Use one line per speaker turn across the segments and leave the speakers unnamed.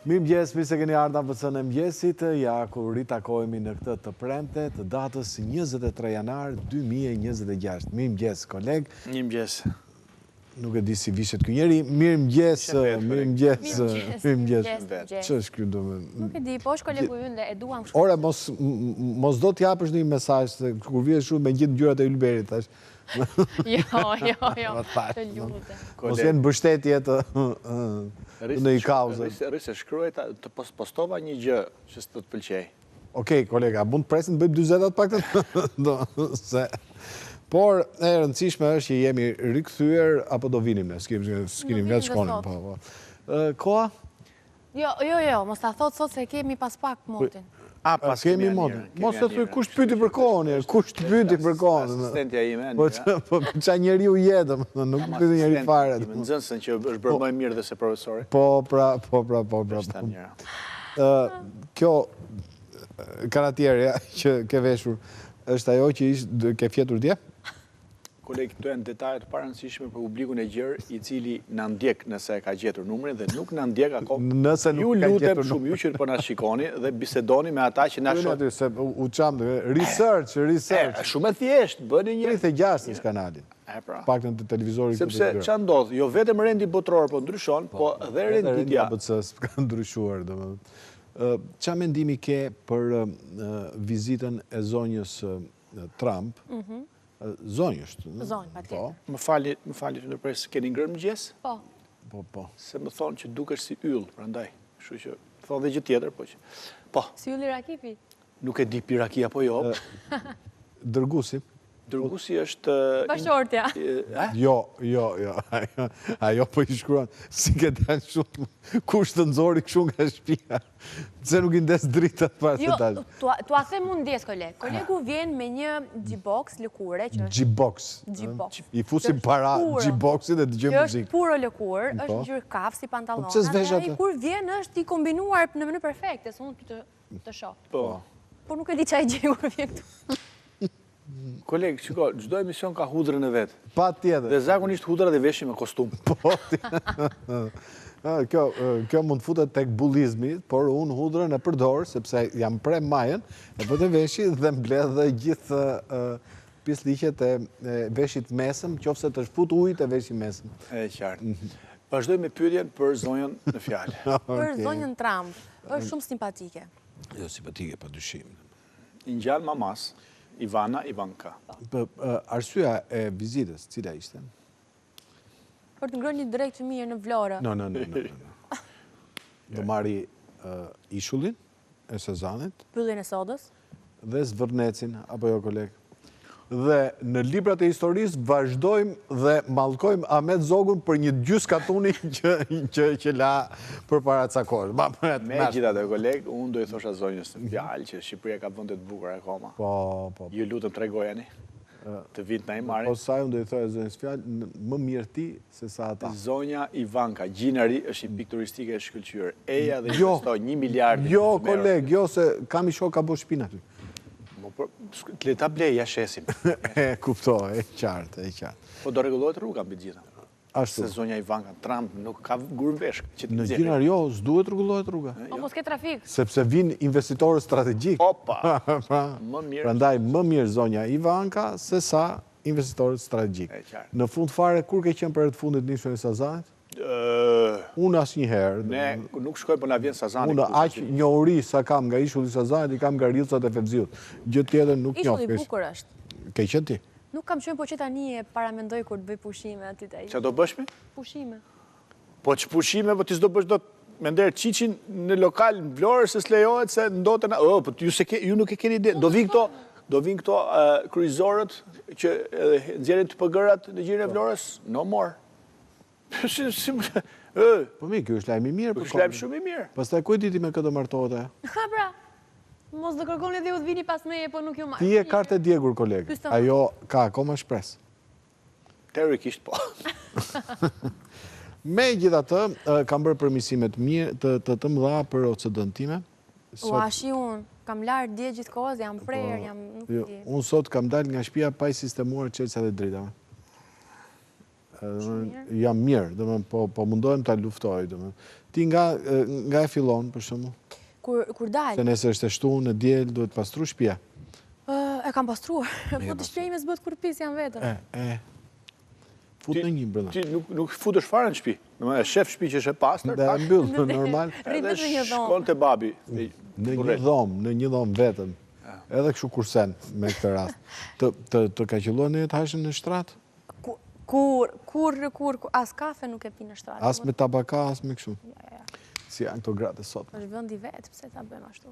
Mirëmëngjes, mirë se keni ardhur në AVC-n e mëngjesit. Ja ku ritakohemi në këtë të premte të datës 23 janar 2026. Mirëmëngjes, koleg.
Mirëmëngjes.
Nuk e di si vishet ky njeri. Mirëmëngjes, mirëmëngjes. Ç'është ky domethënë?
Nuk e di, po është kolegu ynë dhe e duam kështu.
Ora mos do të japësh një mesazh se kur vjen shumë me gjithë ngjyrat e Ylberit thash.
Jo, të lutem.
Mos jenë mbështetje të në i kauze.
Rrisë shkruaj të postova një gjë që të pëlqej.
Okej, kolega, mund të presim të bëjmë 40 paktën? Por e rëndësishme është që jemi rikthyer apo do vinim ne, s'kemi vetë shkonim. Koha?
Jo, mos ta thot sot se kemi pas pak motin.
Pas kemi motin. Mos të thuj kush pyeti për kohën, kush të pyeti për kohën.
Asistentja ime.
Po ça njeriu jetëm, nuk pyeti njeri fare.
Më nxënësën që është bërë më mirë dhe se profesori.
Po. Kjo karatjerja që ke veshur është ajo që ke fjetur dje?
Koleg, këto janë detajet parëndësishme për publikun e gjerë i cili na ndjek nëse e ka gjetur numrin dhe nuk na ndjek akoma.
Nëse nuk ka gjetur numrin.
Ju lutem shumë ju që po na shikoni dhe bisedoni me ata që na shohin.
Se u çam research.
Shumë e thjeshtë, bëni një
36 në kanalin. Paktën te televizori
këtu. Sepse ç'a ndodh, jo vetëm rendi botror po ndryshon, po dhe renditja.
ABC ka ndryshuar domethënë. Ç'a mendimi ke për vizitën e zonjës Trump? Zonjë është.
Zonjë, patjetër.
Më fali të ndërpres, keni ngrënë mëngjes?
Po.
Se më thonë që dukesh si yll, prandaj. Kështu që thonë dhe gjë tjetër, po që. Po.
Si ylli Rakipi?
Nuk e di piraki apo jo.
Dërgusi.
Dërgusi është...
Bashortja.
Jo. Ajo po i shkruan. Si ke dalë shumë. Kush të nxori kështu nga shtëpia. Se nuk i ndes dritat pas të dalë.
Jo, tu a them unë ndjes, koleg. Kolegu vjen me një G-box lëkure.
G-box. I fusim para G-boxit dhe dëgjojmë muzikë.
Është puro lëkur, është ngjyrë kafë si pantallona.
Po pse s'vesh atë?
Ai kur vjen është i kombinuar në mënyrë perfekte, se unë të shoh. Po nuk e di çfarë gjej kur vjen këtu.
Koleg, shiko, çdo emision ka hudrën e vet.
Patjetër.
Dhe zakonisht hudra dhe veshje me kostum.
Po. Kjo mund të futet tek bullizmi, por unë hudrën e përdor sepse jam pre majën, e po të veshi dhe mbledh dhe gjithë pisliqet e veshit mesëm, qofse të shfut ujit e veshit mesëm.
E qartë. Vazhdoj me pyetjen për zonjën në fjalë.
Për zonjën Trump, është shumë simpatike.
Jo, simpatike, padyshim.
I ngjall mamas, Ivanka.
Arsyeja e vizitës, cila ishte?
Për të ngrënë një drekë të mirë në Vlorë.
No. Do marri ishullin e Sezanit.
Pyllin e sodës.
Dhe zvërnecin, apo jo koleg. Dhe në librat e historisë vazhdojmë dhe mallkojmë Ahmet Zogun për një gjys katuni që la për para ca kohë.
Megjithatë, koleg, unë do i thosha zonjës në fjalë që Shqipëria ka vende të bukura akoma.
Po.
Ju lutem tregojeni. Të vit na i marrin.
Po sa unë do i thoja zonjës fjalë, më mirë ti se sa ata.
Zonja Ivanka, gjinari është i pikë turistike e shkëlqyer. Eja dhe investoi 1 miliard.
Jo, koleg, jo se kam i shok ka bëu shpinë aty.
Të le ta blej, ja shesim.
Kuptoj, e qartë.
Po do rregullohet rruga mbi gjitha.
Ashtu.
Se zonja Ivanka Trump nuk ka gurë veshk.
Në gjinar jo, s'duhet rregullohet rruga.
Po mos ke trafik.
Sepse vin investitorë strategjik.
Opa, më mirë.
Prandaj më mirë zonja Ivanka se sa investitorët strategjik. Në fund fare, kur ke qenë për e të fundit në ishën e Sazanit? Unë asnjëherë.
Ne nuk shkoj për na vjen Sazani.
Unë aq njohuri sa kam nga ishulli i Sazanit, i kam nga Rillcat e Fevziut. Gjë tjetër nuk njoh.
Ishulli i bukur është.
Ke qenë ti?
Nuk kam qenë, po që tani e paramendoj kur të bëj pushime aty te ai.
Çfarë do bësh mi?
Pushime.
Po ç'pushime, po ti s'do bësh dot me nder qiqin në lokal në Vlorë se s'lejohet se ndoten. Po ju nuk e keni ide. Do vinë këto kryqëzorët që nxjerrin të PG-rat në gjirin e Vlorës? No more.
Po mi, kjo është lajmi mirë.
Kjo është lajmi shumë i mirë.
Pastaj ku e diti me këtë martohet?
Ha pra, mos do kërkoni dhe u të vini pas meje, po nuk ju marrë.
Ti e kartë e djegur, koleg. Ajo ka akoma shpresë.
Teorikisht po.
Megjithatë, kam bërë përmirësimet mirë të mëdha për OCD-n time.
Ashi unë, kam larë dje gjithë kohës, jam prerë, nuk di.
Unë sot kam dalë nga shtëpia pa i sistemuar çelësat e dritave. jam mirë, po mundohem ta luftoj. Ti nga e fillon, për shembull?
Kur dalë?
Se nëse është e shtunë, në diel, duhet pastru shtëpia.
E kam pastruar, po të shtëpia ime s'bët kur pis janë vetëm.
Fut në një brenda.
Ti nuk futesh fare në shtëpi. E shef shtëpi që është e pastër.
Dhe mbyll, normal.
Rrit vetëm në një dhomë.
Shkon te babi.
Në një dhomë vetëm. Edhe kështu kursen me këtë rast. Të ka qelluar të hashën në shtrat?
Kur, as kafe nuk e pi në shtrat.
As me tabaka, as me kështu. Si janë këto gratë sot.
Është vendi vetë, pse ta bëjmë ashtu?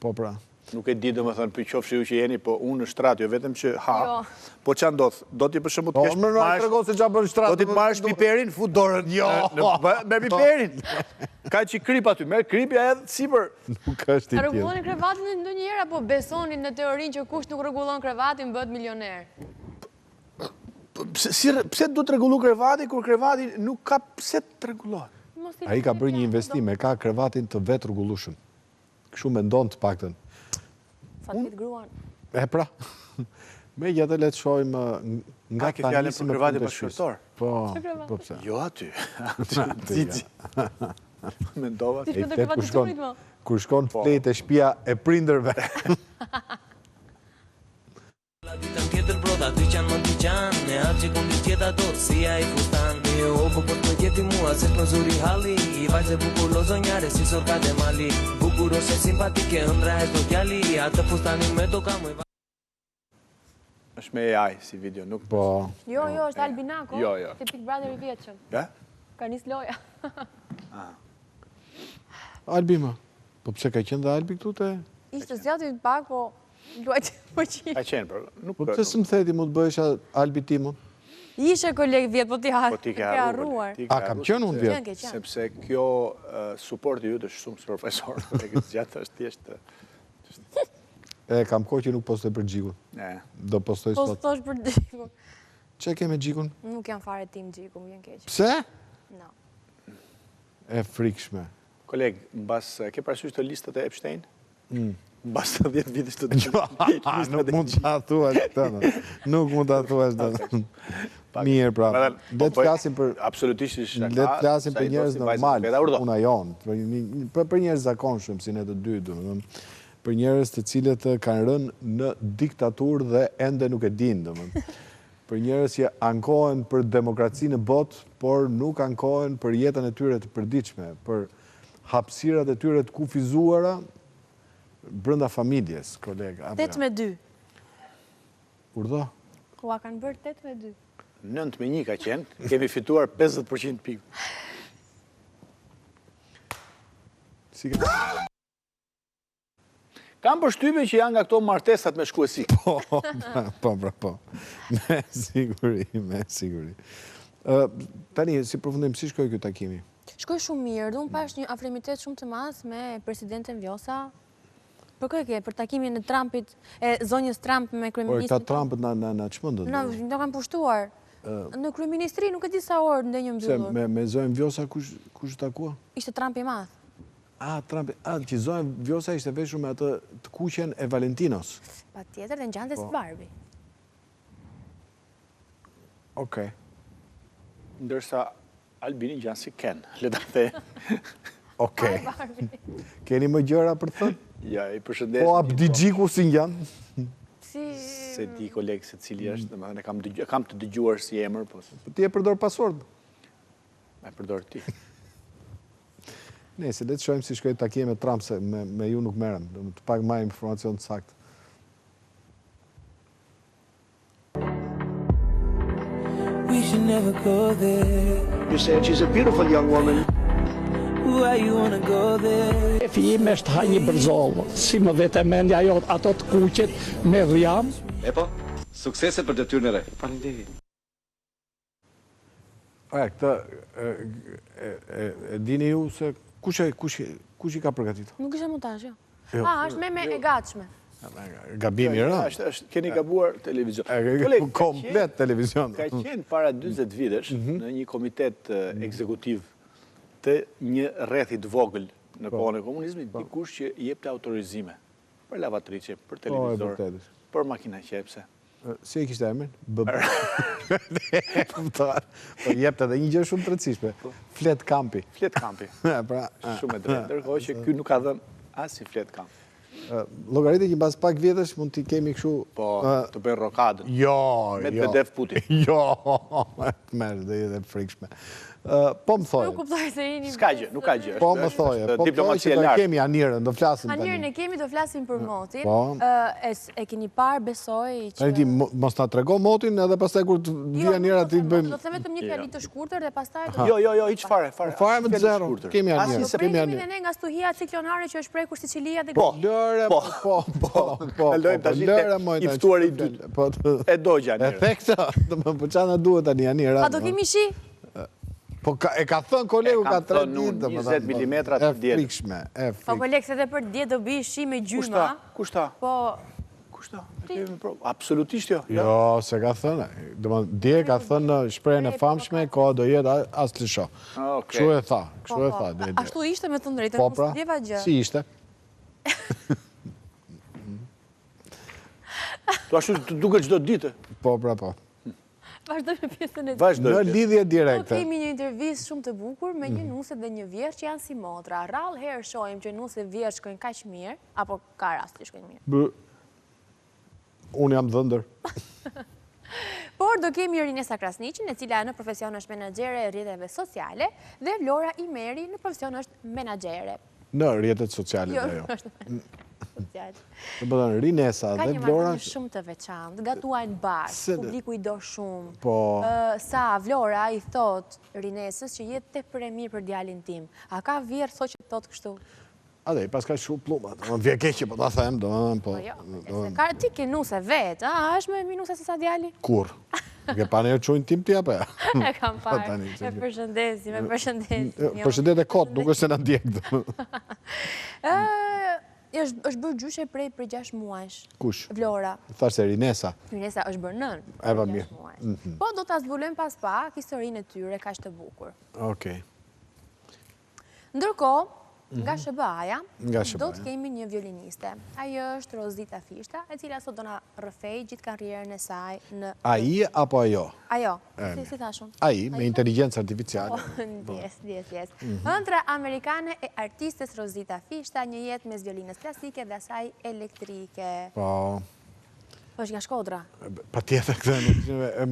Po pra.
Nuk e di domethënë për qofshi ju që jeni, po unë në shtrat, jo vetëm që ha.
Jo.
Po ç'a ndodh? Do ti për shembull të kesh
tregon se ç'a bën shtrat.
Do ti të marrësh piperin, fut dorën. Jo. Me piperin. Ka që krip aty, merr kripja edhe sipër.
Nuk është i tillë.
Rregulloni krevatin ndonjëherë apo besoni në teorinë që kush nuk rregullon krevatin bëhet milioner?
Pse do të rregullu krevati kur krevati nuk ka pse të rregullohet?
Ai ka bërë një investim, e ka krevatin të vetë rregullueshëm. Kështu mendon të paktën.
Fatkit gruan.
E pra. Megjithatë le të shohim nga
ke fjalën për krevatin bashkëtorë.
Po pse?
Jo aty. Cici. Mendova.
Ti shkon te krevati çunit më.
Kur shkon flet e shtëpia e prindërve.
Tjetër brota, ty qanë më ty qanë Ne atë që kundi tjeta do, si a i fustan E o po për të gjeti mua, se të zuri halli I vajze bukur lo zonjare, si sorka dhe mali Bukur ose simpatike, ëndra e të gjalli Atë fustani me do ka mu i
është me AI si video, nuk...
Po...
Jo, është Albinako.
Jo.
Ti Big Brother i vjetëshëm.
Ja?
Ka nis loja.
Albi ma. Po pse ka qenë dhe Albi këtu te?
Ishte zjati pak, po... Luajt po qenë.
Ka qenë, për...
Po pse së më theti mu të bëhesh Albi Timon?
Ishe kolegë vjetë, po ti ke arruar.
A, kam qenë unë vjetë?
Sepse kjo supporti ju të shumë profesor. E këtë gjatë është tjeshtë...
E, kam kohë që nuk postoj për Gjikun. Do postoj sot.
Postosh për Gjikun.
Që ke me Gjikun?
Nuk jam fare tim Gjikun, vjen keq.
Pse?
No.
E frikshme.
Koleg, mbas, ke parasysh të listët e Epstein? Mbas të 10 vitës të të
Nuk mund të thuash këtë. Nuk mund të thuash këtë. Mirë, pra. Le të flasim për...
Absolutisht ishtë shaka.
Le të flasim për njerëz normal, puna jonë. Për njerëz zakonshëm, si ne të dy, për njerëz të cilët kanë rënë në diktaturë dhe ende nuk e dinë, për njerëz që ankohen për demokraci në botë, por nuk ankohen për jetën e tyre të përditshme, për hapësirat e tyre të kufizuara brenda familjes, kolega.
8-2.
Urdhë?
Ua kanë bërë 8-2.
9-1 ka qenë, kemi fituar 50% pikë.
Si ka...
Kam përshtypjen që janë nga këto martesat me shkuesi.
Po. Me siguri. Tani, si përfundim, si shkoj këtë takimi?
Shkoj shumë mirë, unë pash një afrimitet shumë të madh me presidenten Vjosa. Për kërke, për takimin e Trumpit, e zonjës Trump me kryeministrin.
Por, këta Trumpët në çmendën.
Na kanë pushtuar. Në kryeministri nuk e di sa orë ndenjë mbyllur.
Se me zonjën Vjosa kush takua?
Ishte Trump i madh.
Që zonjën Vjosa ishte veshur me atë të kuqen e Valentinos.
Pa tjetër dhe në gjante si Barbie.
Okej.
Ndërsa Albini gjanë si Ken, le ta the.
Okej. Keni më gjëra për të thënë?
Ja, i përshëndes.
Po Abdigjiku si janë?
Se di kolegë se cili është, kam të dëgjuar si emër, po.
Ti e përdor pasword?
E përdor ti.
Nëse le të shohim si shkoi takimi me Trump, se me ju nuk merrem, do të pak më informacion të saktë.
We should never go there.
You said she's a beautiful young woman.
Why you wanna go there?
Fime është ha një bërzolë, si më vete mendja jo ato të kuqet me dhjam.
Po, suksese për detyrën e re. Faleminderit.
Këtë e dini ju se kush i ka përgatitur?
Nuk isha montazh, jo. Është me e gatshme.
Gabimi ra.
Keni gabuar televizion.
Komplet televizion.
Ka qenë para 20 vitesh në një komitet ekzekutiv të një rrethit vogël në kohën e komunizmit, dikush që jepte autorizime për lavatriçe, për televizor, për makina qepse.
Si e kishte emrin? Po jepte edhe një gjë shumë të rëndësishme. Flet Kampi.
Flet Kampi.
Pra,
Shumë e drejtë. Ndërkohë që ky nuk ka dhënë as si Flet Kampi.
llogaritë që mbas pak vjetësh mund t'i kemi kështu.
Po, të bëjnë rokadën.
Jo,
Medvedev Putin.
Jo, merë dhe jetë frikshme. Po më thoje.
Nuk kuptoj se jeni.
S'ka gjë, nuk ka gjë.
Po më thoje. Po më thoje që do kemi Anirën, do flasim tani.
Anirën e kemi, do flasim për motin.
Po.
E keni parë, besoj që...
Tani ti mos na trego motin edhe pastaj kur të vi Anira ti të bëjmë.
Do të them vetëm një fjali të shkurtër dhe pastaj
Jo, hiç fare.
Fare me zero. Kemi Anirën.
kemi Anirën. Ne nga stuhia ciklonare që është prekur Sicilia dhe...
Po,
Lëre, po.
Kalojmë tash i ftuar i dytë.
Po.
E dogja
E
Anirën.
the këtë, do më çana duhet tani Anira.
A do kemi shi?
Po e ka thënë kolegu ka 3
thënë
ditë,
unë, 20 milimetra të
E
diel.
frikshme, e
Po
frikshme.
kolek se edhe për djetë do bëj shi me gjyma.
Kushta?
Po,
Kushta? Absolutisht jo.
Jo, se ka thënë. Dje ka thënë shprehjen e famshme, koha do jetë as të shoh. Kështu e tha, kështu e tha.
ashtu ishte me të drejtën,
Po
mos
pra,
djeva gjë.
si ishte?
Tu ashtu të duket çdo ditë.
Po, pra, po.
Vazhdoj me pjesën e
Vazhdo.
Në lidhje
Po
direkte.
kemi një intervistë shumë të bukur me një nuse dhe një vjerë që janë si motra. Rrallë herë shohim që nuse vjerë shkojnë kaq mirë, apo ka rast që shkojnë mirë.
Unë jam dhëndër.
Por do kemi Rinesa Krasniqin, e cila në profesion është menaxhere e rrjeteve sociale, dhe Vlora Imeri në profesion është menaxhere.
Në rrjetet sociale
Jo,
dhe jo.
është sociale.
Të bëdhen Rinesa
Ka
dhe
një
Vlora.
marrëdhënie shumë të veçantë, gatuajnë bashkë,
Se-
publiku i do shumë.
Po.
Sa Vlora i thot Rinesës që jetë tepër e mirë për djalin tim. A ka vjerë thot që thot kështu?
Adej, pas ka shumë plumat. Më vje keqe, po ta them, do po.
Po jo, se ka ti ke nuse vetë, a është me minuse se sa djali?
Kur? Ke pa njerë qojnë tim tja, pa ja.
E kam parë,
tani,
e përshëndesim, e përshëndesim.
Përshëndet e kot, nuk është se në ndjekë.
është bërë gjyshe prej 6 muajsh.
Kush?
Vlora.
Thash se Rinesa.
Rinesa është bërë nën.
E, pa,
prej
mirë.
6 muajsh. Po do ta zbulojmë pas pak historinë e tyre kaq të bukur.
Okej.
Ndërkohë, nga SBA-ja,
Nga
do
SBA-ja.
të kemi një violiniste. Ajo është Rozita Fishta, e cila sot do na rrëfej gjithë karrierën e saj në...
Ai apo ajo?
Ajo, si thashun?
Ai, me inteligencë artificiale.
Ndjes. Ëndra amerikane e artistes Rozita Fishta, një jetë mes violinës klasike dhe asaj elektrike.
Po,
Është nga Shkodra.
pa tjetër këtë,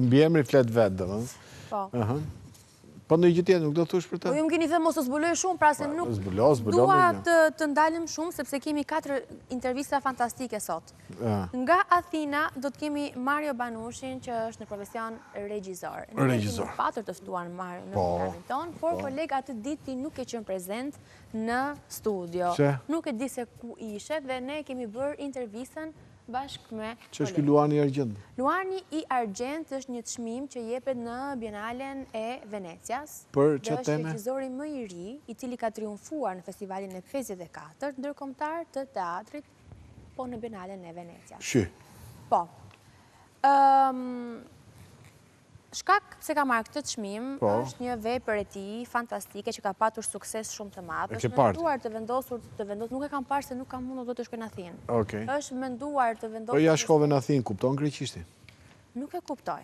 mbiemri flet vetë, dhe.
Po.
Po në gjë tjetër, nuk do të thush për
Po
të?
ju më keni thënë mos të zbuloj shumë, pra se nuk
zbulo,
dua
me
të ndalim shumë, sepse kemi 4 intervista fantastike sot.
Ja.
Nga Athina do të kemi Mario Banushin, që është në profesion regjizor.
Regjizor.
Ne kemi patur të ftuar Mario në
Po.
programin ton, por kolega atë ditë ti nuk e qenë prezent në studio.
Pse?
Nuk e di se ku ishe dhe ne kemi bërë intervistën bashkë me
Që është ky Luani Argjend?
Luani i Argjend është një çmim që jepet në Bienalen e Venecias.
Për
Dhe
çfarë
është
teme?
regjizori më i ri, i cili ka triumfuar në festivalin e 54 ndërkombëtar të teatrit, po në Bienalen e Venecias.
Shy.
Po. Shkak se ka marrë këtë çmim,
Po.
është një vepër e tij fantastike që ka patur sukses shumë të madh.
E ke
Është
parë?
menduar të vendosur, nuk e kam parë se nuk kam mundur do të shkoj në Athinë.
Okej.
Është menduar të vendosur.
Po ja shkove në Athinë, kupton greqishti?
Nuk e kuptoj.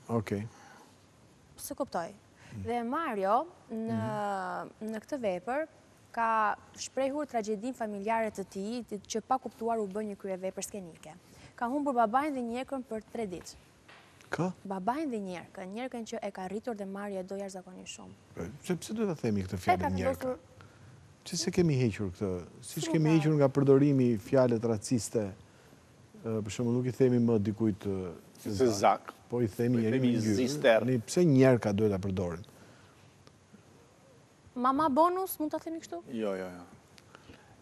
Okej.
Se kuptoj. Dhe Mario në këtë vepër ka shprehur tragjedin familjare të tij që pa kuptuar u bë një kryevepër skenike. Ka humbur babain dhe njëkën për 3 ditë.
Ka?
Babain dhe njërkën që e ka rritur dhe Mario e do jashtëzakonisht shumë.
Pse duhet ta themi këtë
E ka
fjalë njerëka?
vendosur
Që se kemi hequr këtë? Siç kemi hequr nga përdorimi fjalët raciste, për shembull nuk i themi më dikujt
Se zak.
po i themi
Po i
njeri
themi
me ngjyrë.
zister.
Tani pse njerëka duhet ta përdorin?
mama bonus, mund ta themi kështu?
Jo.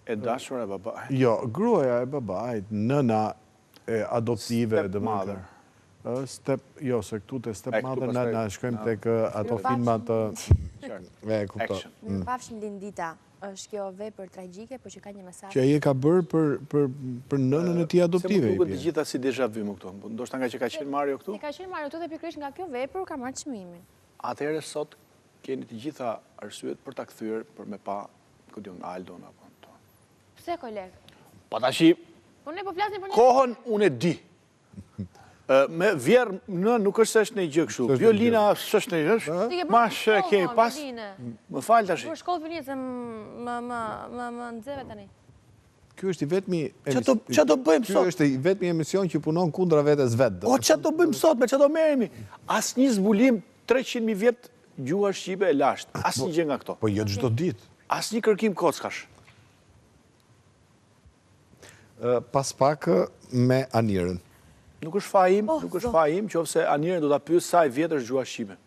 E dashur e baba.
Jo, gruaja e babait, nëna e adoptive,
Stepmother.
Jo, se këtu te
E,
stepmother
këtu
na
pastaj-
shkojmë tek ato
Mirë
filmat
Qartë.
e kuptoj.
Action.
Mirëpafshim Lindita, është kjo vepër tragjike, por që ka një mesazh.
Që ai e ka bërë për nënën e tij adoptive.
Se
i
më duket
bie.
të gjitha si déjà vu më këto. Ndoshta nga që ka qenë Mario këtu.
Ne ka qenë Mario këtu dhe pikërisht nga kjo vepër ka marrë çmimin.
Atëherë sot keni të gjitha arsyet për ta kthyer për me pa, ku diun Aldon apo to.
Pse koleg?
Pa tashi
Po ne po flasim për një
kohën unë e di. Me vjerë në nuk është se është në i gjë kështu. Violina është në i gjë. Mash kemi pas. Më falë tash.
Por shkollë violin se më nxeve tani.
Ky është i vetmi
Qa do bëjmë
Ky
sot?
është i vetmi emision që punon kundra vetes vet.
O, qa do bëjmë sot, me qa do merremi? As një zbulim 300.000 vjet gjuha shqipe e lasht. As një gjë nga këto.
Po jo çdo ditë.
As një kërkim kockash.
Pas pak me Anirën.
Nuk është fa im, qofse Anirën do ta pyes sa e vjetër është gjuha shqipe.